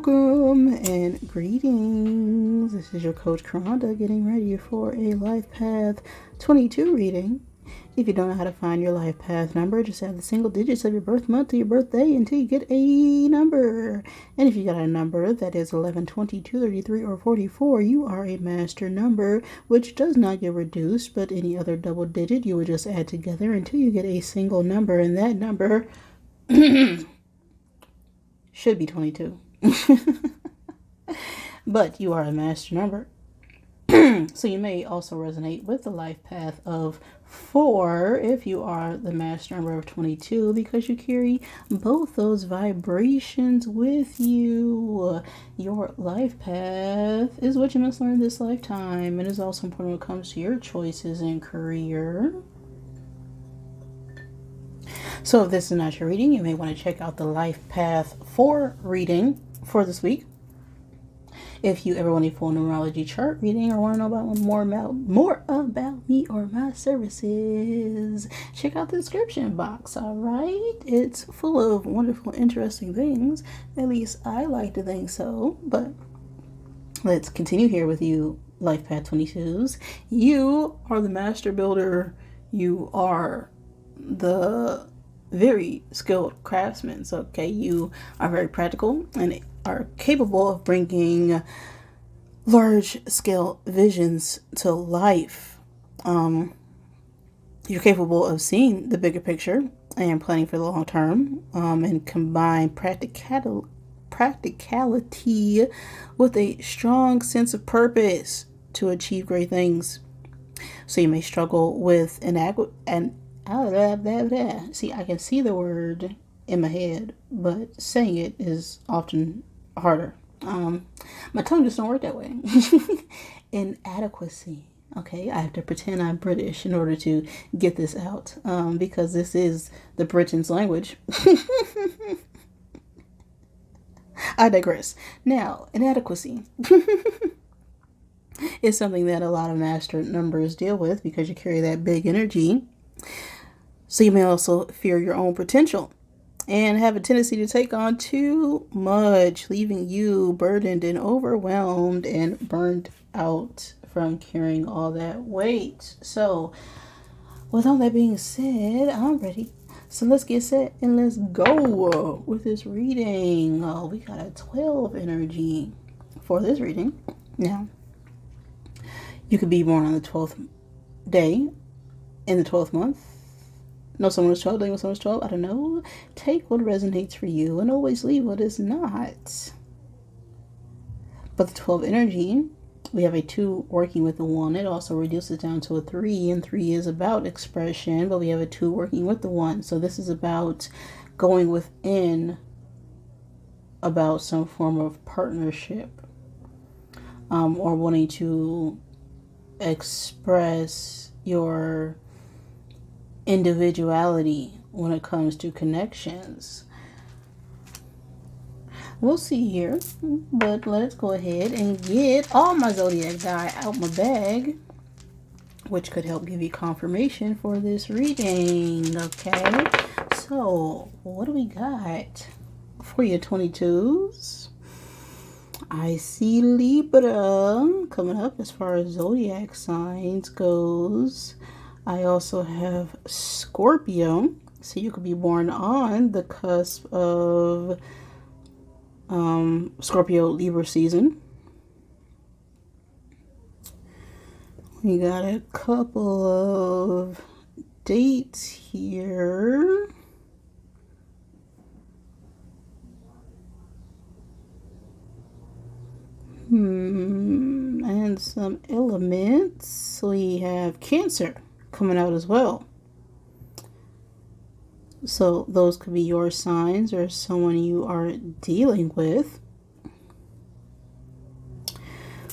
Welcome and greetings. This is your coach Karanda getting ready for a Life Path 22 reading. If you don't know how to find your life path number, just add the single digits of your birth month to your birthday until you get a number. And if you got a number that is 11, 22, 33, or 44, you are a master number, which does not get reduced, but any other double digit you would just add together until you get a single number, and that number should be 22. But you are a master number. So you may also resonate with the life path of 4 if you are the master number of 22, because you carry both those vibrations with you. Your life path is what you must learn this lifetime, and is also important when it comes to your choices in career. So if this is not your reading, you may want to check out the Life Path 4 reading for this week. If you ever want a full numerology chart reading or want to know more about me or my services, check out the description box, all right? It's full of wonderful, interesting things. At least I like to think so. But let's continue here with you, Life Path 22s. You are the master builder. You are the very skilled craftsmen. So, okay, you are very practical and are capable of bringing large-scale visions to life. You're capable of seeing the bigger picture and planning for the long term, and combine practicality with a strong sense of purpose to achieve great things. So you may struggle with see, I can see the word in my head, but saying it is often harder. My tongue just don't work that way. Inadequacy. Okay, I have to pretend I'm British in order to get this out, because this is the Britain's language. I digress. Now, inadequacy is something that a lot of master numbers deal with because you carry that big energy. So you may also fear your own potential and have a tendency to take on too much, leaving you burdened and overwhelmed and burned out from carrying all that weight. So with all that being said, I'm ready. So let's get set and let's go with this reading. Oh, we got a 12 energy for this reading. Now, you could be born on the 12th day in the 12th month. No, someone was 12, someone was 12, I don't know. Take what resonates for you and always leave what is not. But the 12 energy, we have a 2 working with the 1. It also reduces down to a 3, and 3 is about expression, but we have a 2 working with the 1. So this is about going within, about some form of partnership, or wanting to express your individuality when it comes to connections. We'll see here, but let's go ahead and get all my Zodiac die out my bag, which could help give you confirmation for this reading. Okay, so what do we got for your 22s? I see Libra coming up as far as Zodiac signs goes. I also have Scorpio, so you could be born on the cusp of Scorpio Libra season. We got a couple of dates here. And some elements. We have Cancer coming out as well. So those could be your signs or someone you are dealing with.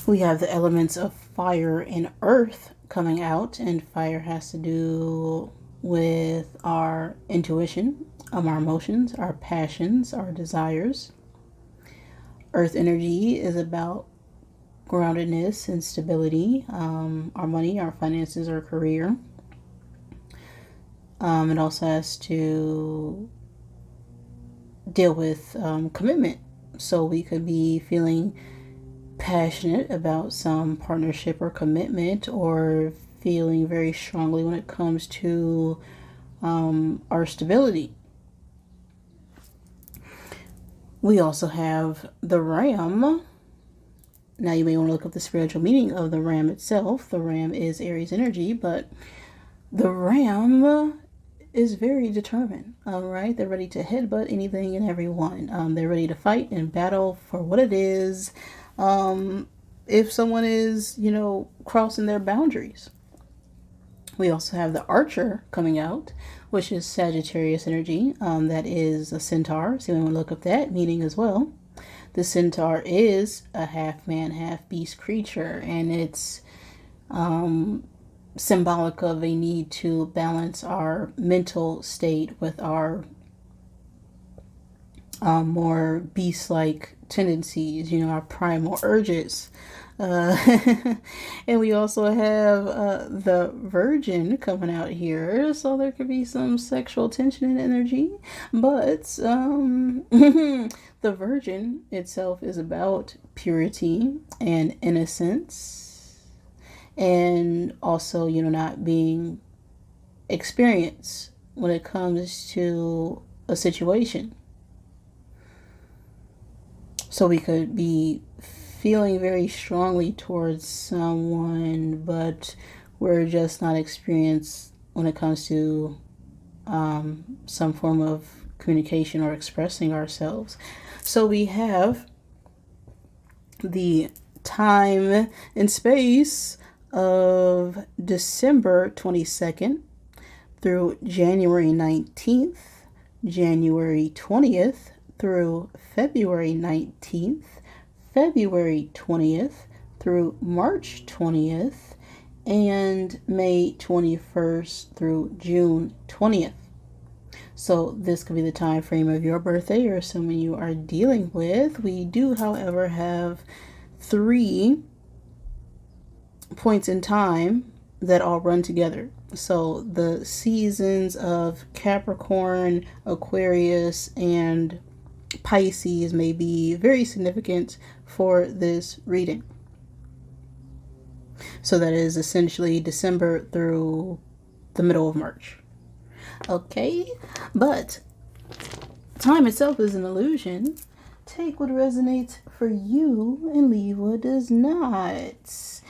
We have the elements of fire and earth coming out, and fire has to do with our intuition, our emotions, our passions, our desires. Earth energy is about groundedness and stability, our money, our finances, our career. It also has to deal with commitment. So we could be feeling passionate about some partnership or commitment, or feeling very strongly when it comes to our stability. We also have the Ram. Now you may want to look up the spiritual meaning of the Ram itself. The Ram is Aries energy, but the Ram is very determined. All right, they're ready to headbutt anything and everyone. They're ready to fight and battle for what it is. If someone is, crossing their boundaries. We also have the Archer coming out, which is Sagittarius energy. That is a centaur. So we want to look up that meaning as well. The centaur is a half man, half beast creature, and it's symbolic of a need to balance our mental state with our more beast-like tendencies, our primal urges. And we also have the Virgin coming out here, so there could be some sexual tension and energy, but the Virgin itself is about purity and innocence, and also, not being experienced when it comes to a situation. So we could be feeling very strongly towards someone, but we're just not experienced when it comes to some form of communication or expressing ourselves. So we have the time and space of December 22nd through January 19th, January 20th through February 19th, February 20th through March 20th, and May 21st through June 20th. So this could be the time frame of your birthday or someone you are dealing with. We do, however, have 3 points in time that all run together. So the seasons of Capricorn, Aquarius, and Pisces may be very significant for this reading. So that is essentially December through the middle of March. Okay, but time itself is an illusion. Take what resonates for you and leave what does not.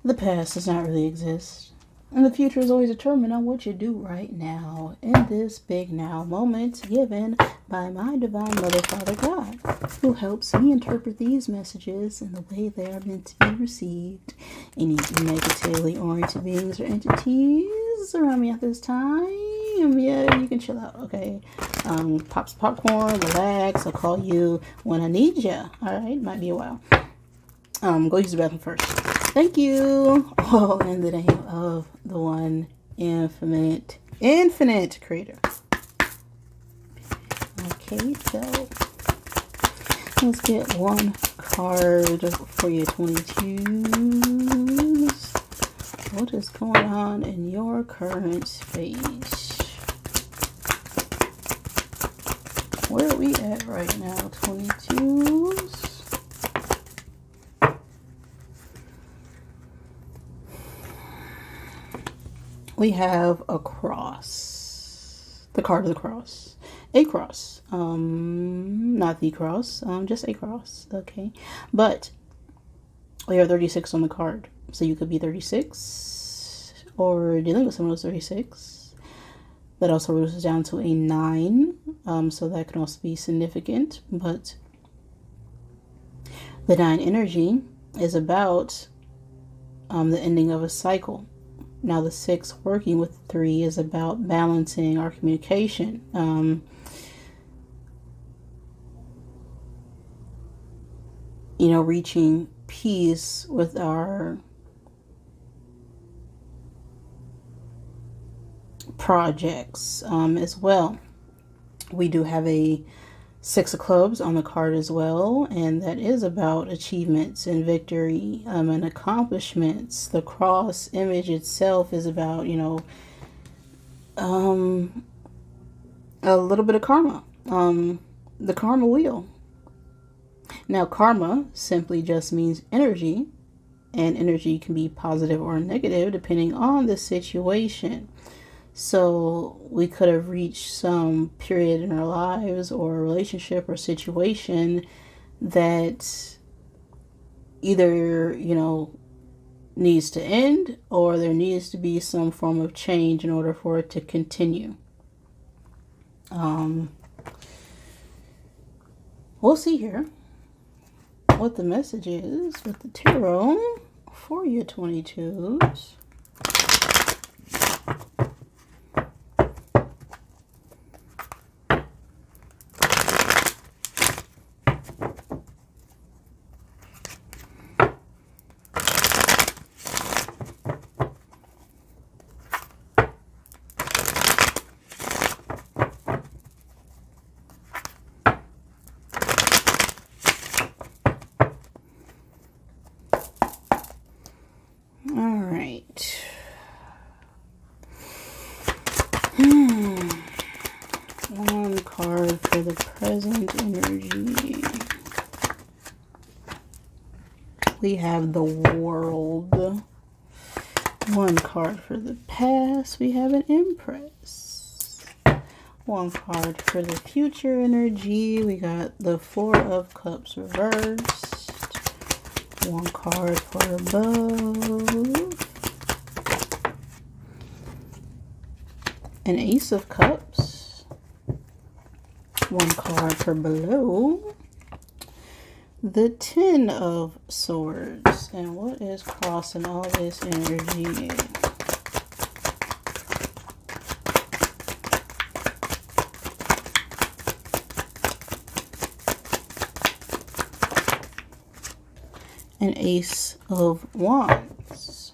The past does not really exist. And the future is always determined on what you do right now, in this big now moment given by my divine mother, Father God, who helps me interpret these messages in the way they are meant to be received. Any negatively oriented beings or entities around me at this time, yeah, you can chill out, okay? Pop some popcorn, relax. I'll call you when I need you. All right, might be a while. Go use the bathroom first. Thank you. All in the name of the one infinite creator. Okay, so let's get one card for your 22s. What is going on in your current space? Where are we at right now, 22s? We have a cross. The card of the cross. A cross. Not the cross. Just a cross. Okay. But we have 36 on the card. So you could be 36 or dealing with someone who's 36. That also reduces down to a 9. So that can also be significant. But the 9 energy is about the ending of a cycle. Now the 6 working with 3 is about balancing our communication. Reaching peace with our projects as well. We do have a 6 of clubs on the card as well, and that is about achievements and victory and accomplishments. The cross image itself is about, a little bit of karma. The karma wheel. Now, karma simply just means energy, and energy can be positive or negative depending on the situation. So we could have reached some period in our lives or relationship or situation that either, needs to end, or there needs to be some form of change in order for it to continue. We'll see here what the message is with the tarot for your 22s. One card for the present energy. We have the World. One card for the past. We have an Empress. One card for the future energy. We got the Four of Cups reversed. One card for above. An Ace of Cups. One card for below. The Ten of Swords. And what is crossing all this energy? An Ace of Wands.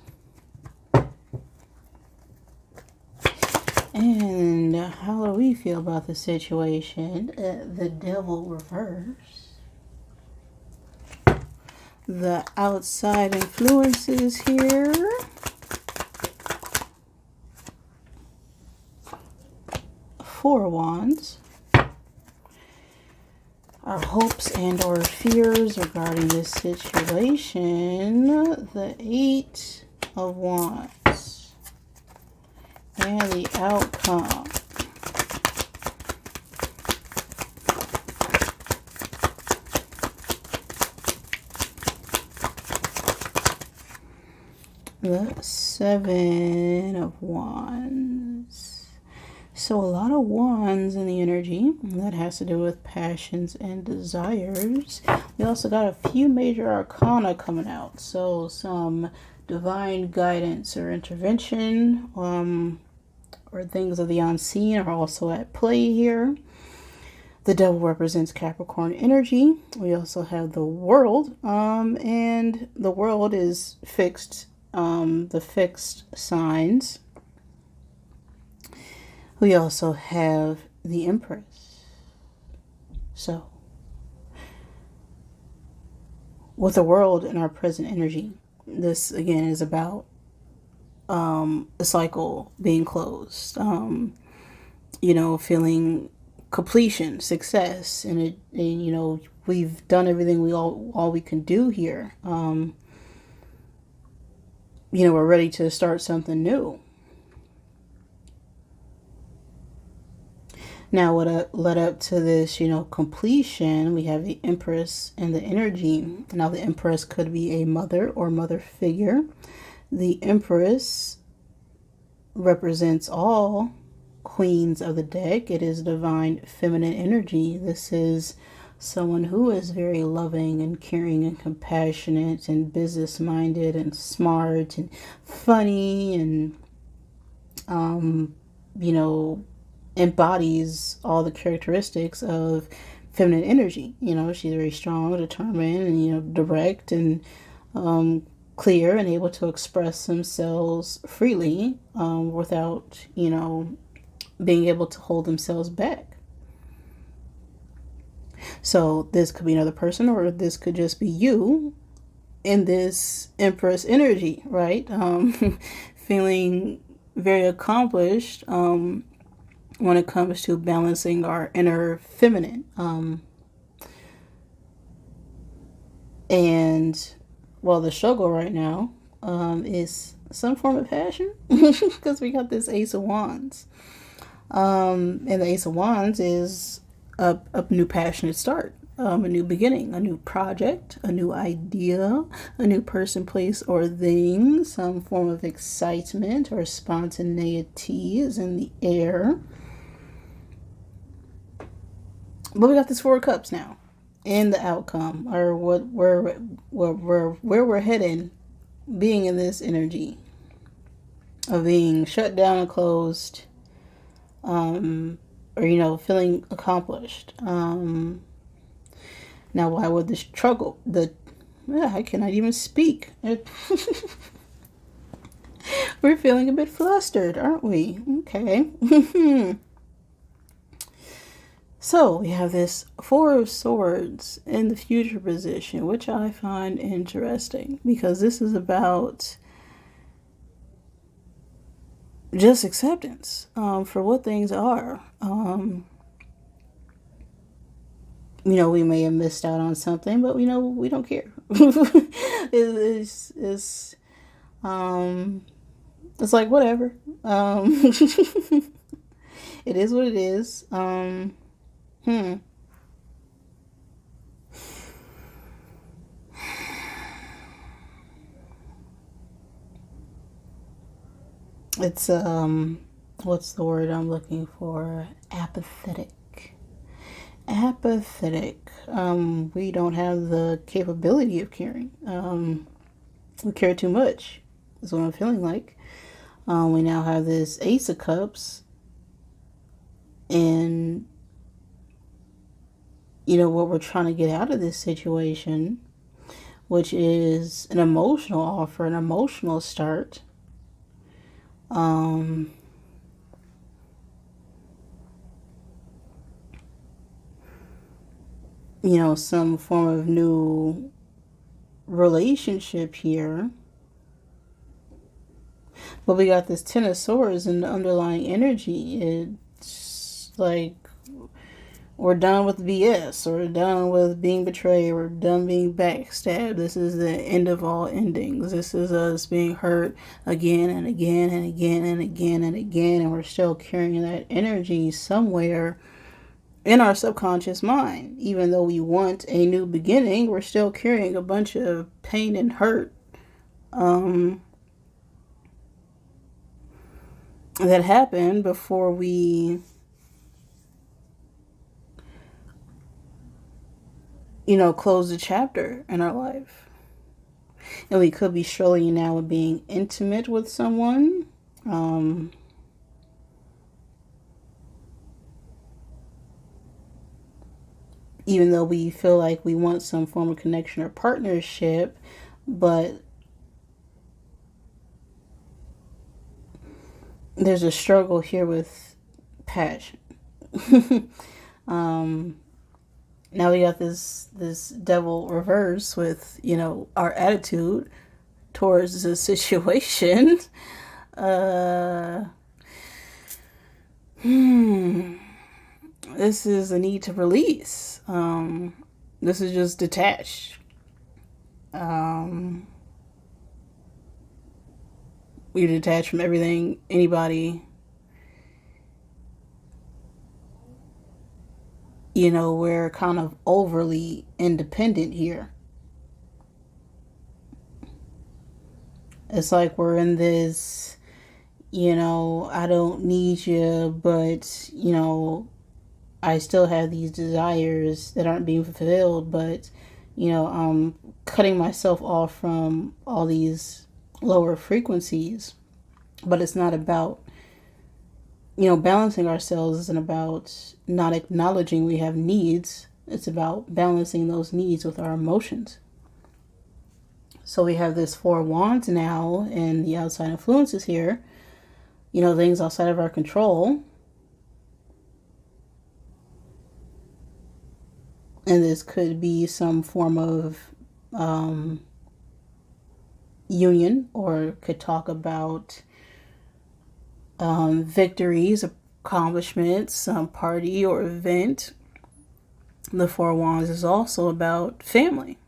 And how do we feel about the situation? The Devil reverse. The outside influences here. Four of Wands. Our hopes and or fears regarding this situation. The Eight of Wands. And the outcome. The Seven of Wands. So a lot of wands in the energy. That has to do with passions and desires. We also got a few major arcana coming out. So some divine guidance or intervention, or things of the unseen are also at play here. The Devil represents Capricorn energy. We also have the World, and the World is fixed, the fixed signs. We also have the Empress. So, with the World in our present energy, this again is about the cycle being closed, feeling completion, success, and we've done everything all we can do here. We're ready to start something new. Now, what led up to this, completion, we have the Empress and the energy. Now, the Empress could be a mother or mother figure. The Empress represents all queens of the deck. It is divine feminine energy. This is someone who is very loving and caring and compassionate and business-minded and smart and funny and, embodies all the characteristics of feminine energy. She's very strong, determined, and, direct and clear and able to express themselves freely without, being able to hold themselves back. So this could be another person, or this could just be you in this Empress energy, right? Feeling very accomplished when it comes to balancing our inner feminine. When it comes to balancing our inner feminine, And, well, the struggle right now is some form of passion because we got this Ace of Wands. And the Ace of Wands is a new passionate start, a new beginning, a new project, a new idea, a new person, place, or thing. Some form of excitement or spontaneity is in the air. But we got this Four of Cups now, and the outcome, or where we're heading, being in this energy of being shut down and closed, or feeling accomplished. Now, why would the struggle? I cannot even speak. We're feeling a bit flustered, aren't we? Okay. So we have this Four of Swords in the future position, which I find interesting because this is about just acceptance for what things are. We may have missed out on something, but we don't care. It's like whatever. It is what it is. It's what's the word I'm looking for? Apathetic. We don't have the capability of caring. We care too much is what I'm feeling like. We now have this Ace of Cups, and what we're trying to get out of this situation, which is an emotional offer, an emotional start. Some form of new relationship here. But we got this Ten of Swords in the underlying energy. It's like we're done with BS. We're done with being betrayed. We're done being backstabbed. This is the end of all endings. This is us being hurt again and again and again and again and again. And we're still carrying that energy somewhere in our subconscious mind. Even though we want a new beginning, we're still carrying a bunch of pain and hurt that happened before we close the chapter in our life. And we could be struggling now with being intimate with someone. Even though we feel like we want some form of connection or partnership, but there's a struggle here with passion. Now we got this devil reverse with, our attitude towards the situation. This is a need to release. This is just detached. We detach from everything, anybody. We're kind of overly independent here. It's like we're in this, I don't need you, but, I still have these desires that aren't being fulfilled, but, I'm cutting myself off from all these lower frequencies. But it's not about, balancing ourselves isn't about not acknowledging we have needs. It's about balancing those needs with our emotions. So we have this Four of Wands now, and the outside influences here, things outside of our control. And this could be some form of union, or could talk about victories, accomplishments, some party or event. The Four of Wands is also about family.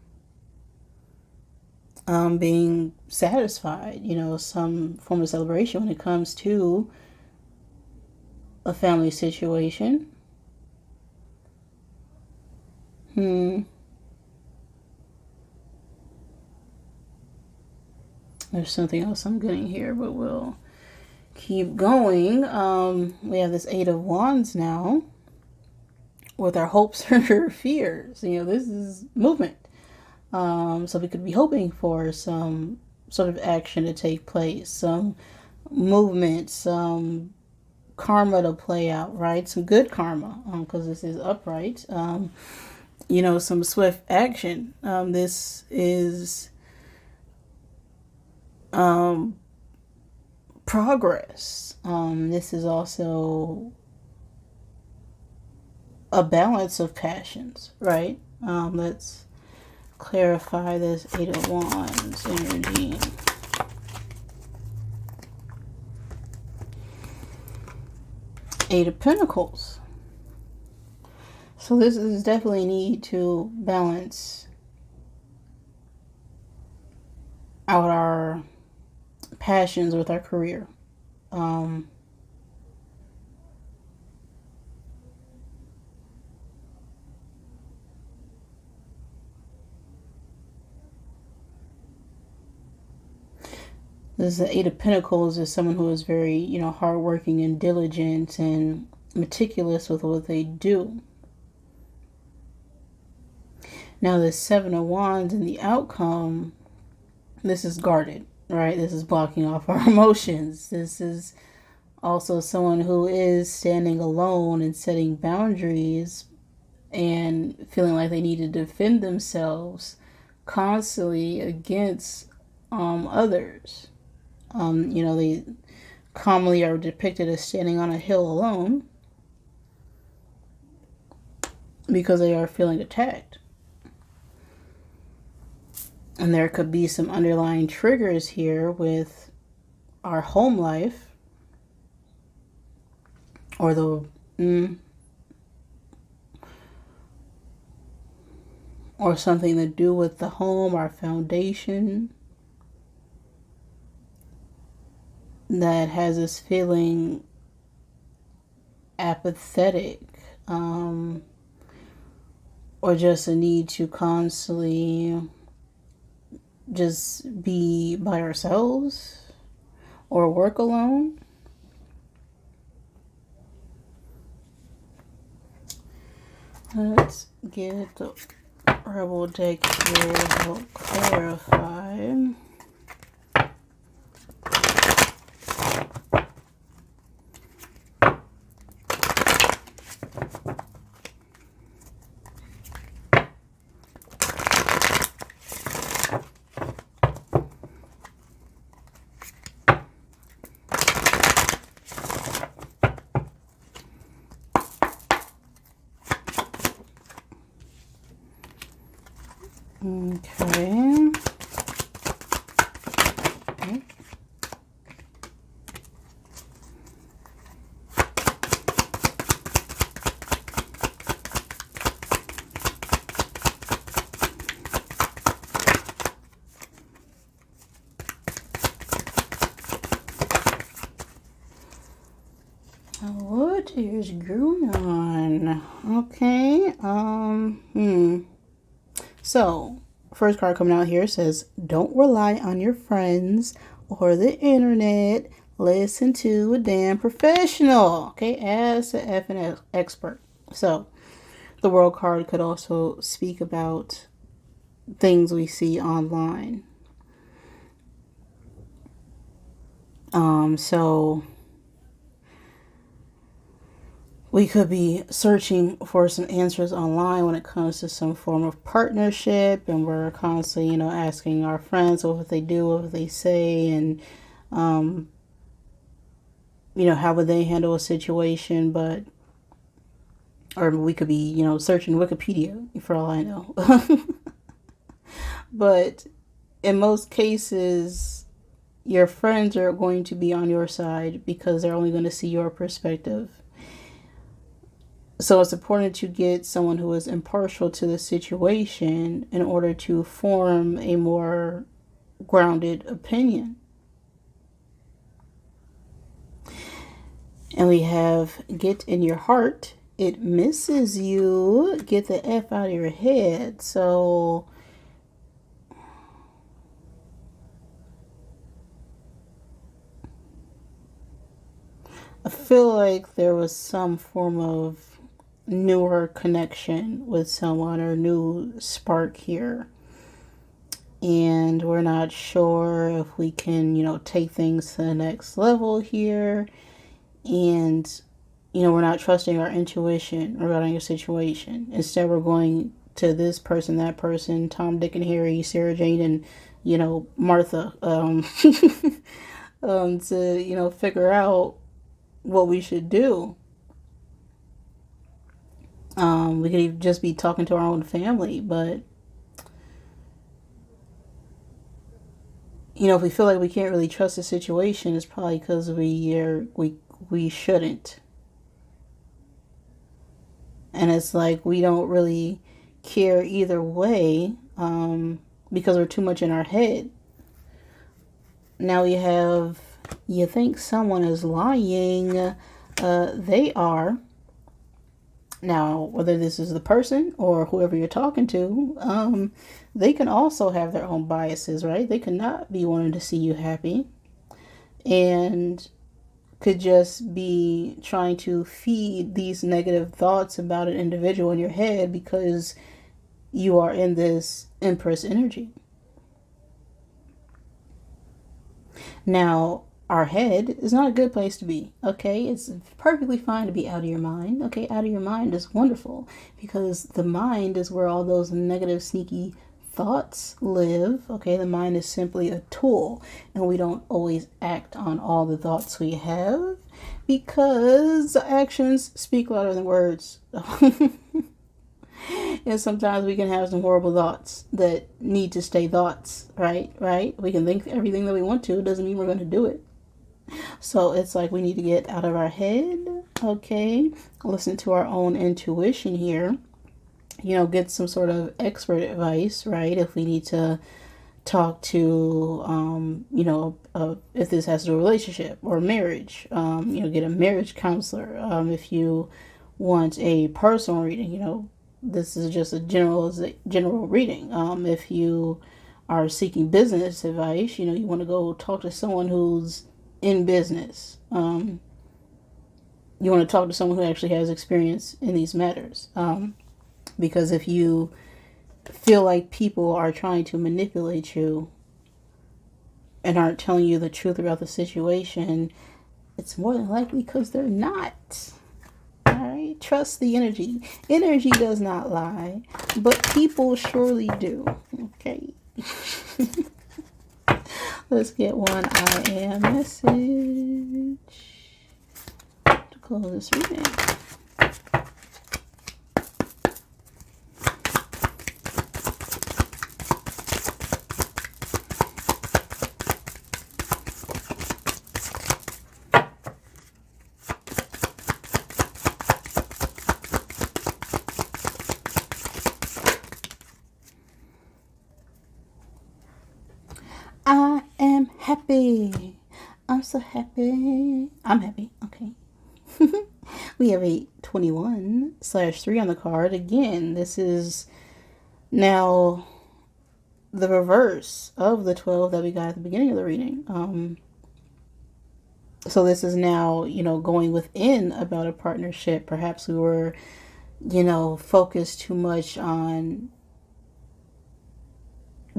being satisfied, some form of celebration when it comes to a family situation. There's something else I'm getting here, but we'll keep going. We have this Eight of Wands now with our hopes or fears. This is movement. So we could be hoping for some sort of action to take place, some movement, some karma to play out, right? Some good karma, because this is upright. Some swift action. This is progress. This is also a balance of passions, right? Let's clarify this Eight of Wands energy. Eight of Pentacles. So this is definitely a need to balance out our passions with our career. This is the Eight of Pentacles is someone who is very, hardworking and diligent and meticulous with what they do. Now the Seven of Wands and the outcome, this is guarded, right? This is blocking off our emotions. This is also someone who is standing alone and setting boundaries and feeling like they need to defend themselves constantly against others. They commonly are depicted as standing on a hill alone because they are feeling attacked. And there could be some underlying triggers here with our home life or or something to do with the home, our foundation, that has us feeling apathetic, or just a need to constantly just be by ourselves or work alone. Let's get the Rebel deck here to help clarify. Okay. What is going on? Okay. So, first card coming out here says, don't rely on your friends or the internet. Listen to a damn professional. Okay, ask an effing expert. So, the World card could also speak about things we see online. So we could be searching for some answers online when it comes to some form of partnership, and we're constantly, asking our friends what they do, what they say, and, how would they handle a situation, or we could be, searching Wikipedia for all I know. But in most cases, your friends are going to be on your side because they're only going to see your perspective. So it's important to get someone who is impartial to the situation in order to form a more grounded opinion. And we have get in your heart. It misses you. Get the F out of your head. So I feel like there was some form of newer connection with someone or new spark here. And we're not sure if we can, take things to the next level here. And, we're not trusting our intuition regarding a situation. Instead, we're going to this person, that person, Tom, Dick, and Harry, Sarah Jane, and, Martha, to, figure out what we should do. We could even just be talking to our own family, but if we feel like we can't really trust the situation, it's probably because we shouldn't. And it's like we don't really care either way, because we're too much in our head. Now we have, you think someone is lying. They are. Now, whether this is the person or whoever you're talking to, they can also have their own biases, right? They could not be wanting to see you happy, and could just be trying to feed these negative thoughts about an individual in your head because you are in this Empress energy. Now, our head is not a good place to be, okay? It's perfectly fine to be out of your mind, okay? Out of your mind is wonderful because the mind is where all those negative, sneaky thoughts live, okay? The mind is simply a tool, and we don't always act on all the thoughts we have because actions speak louder than words. And sometimes we can have some horrible thoughts that need to stay thoughts, right? We can think everything that we want to. It doesn't mean we're going to do it. So it's like we need to get out of our head, okay? Listen to our own intuition here. Get some sort of expert advice, right? If we need to talk to, if this has to do with a relationship or marriage, get a marriage counselor. If you want a personal reading, this is just a general reading. If you are seeking business advice, you want to go talk to someone who's in business. You want to talk to someone who actually has experience in these matters. Because if you feel like people are trying to manipulate you and aren't telling you the truth about the situation, it's more than likely because they're not. All right, trust the energy. Energy does not lie, but people surely do. Okay. Let's get one I am message to close this reading. I am happy. I'm so happy. I'm happy. Okay. We have a 21/3 on the card. Again, this is now the reverse of the 12 that we got at the beginning of the reading. So this is now, going within about a partnership. Perhaps we were, focused too much on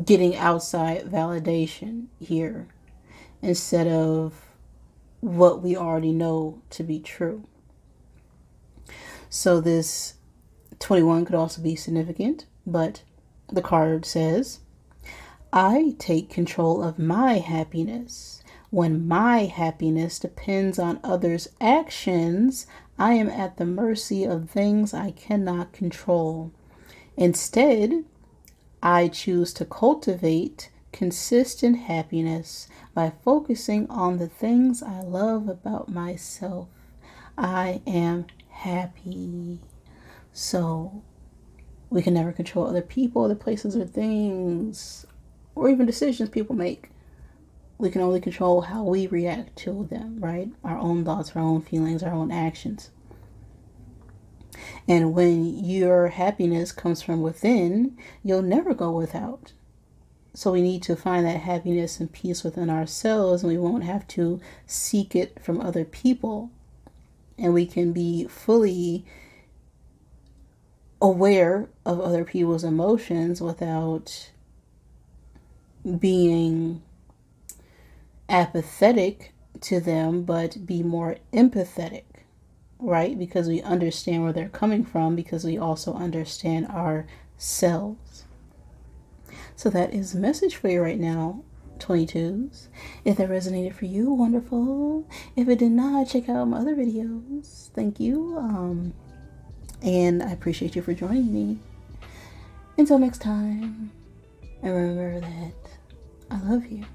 getting outside validation here instead of what we already know to be true. So this 21 could also be significant, but the card says, I take control of my happiness. When my happiness depends on others' actions, I am at the mercy of things I cannot control. Instead, I choose to cultivate consistent happiness by focusing on the things I love about myself. I am happy. So we can never control other people, other places, or things. or even decisions people make. We can only control how we react to them, right? Our own thoughts, our own feelings, our own actions. And when your happiness comes from within, you'll never go without. So we need to find that happiness and peace within ourselves, and we won't have to seek it from other people. And we can be fully aware of other people's emotions without being apathetic to them, but be more empathetic, right? Because we understand where they're coming from, because we also understand ourselves. So that is the message for you right now, 22s. If that resonated for you, wonderful. If it did not, check out my other videos. Thank you. And I appreciate you for joining me. Until next time, and remember that I love you.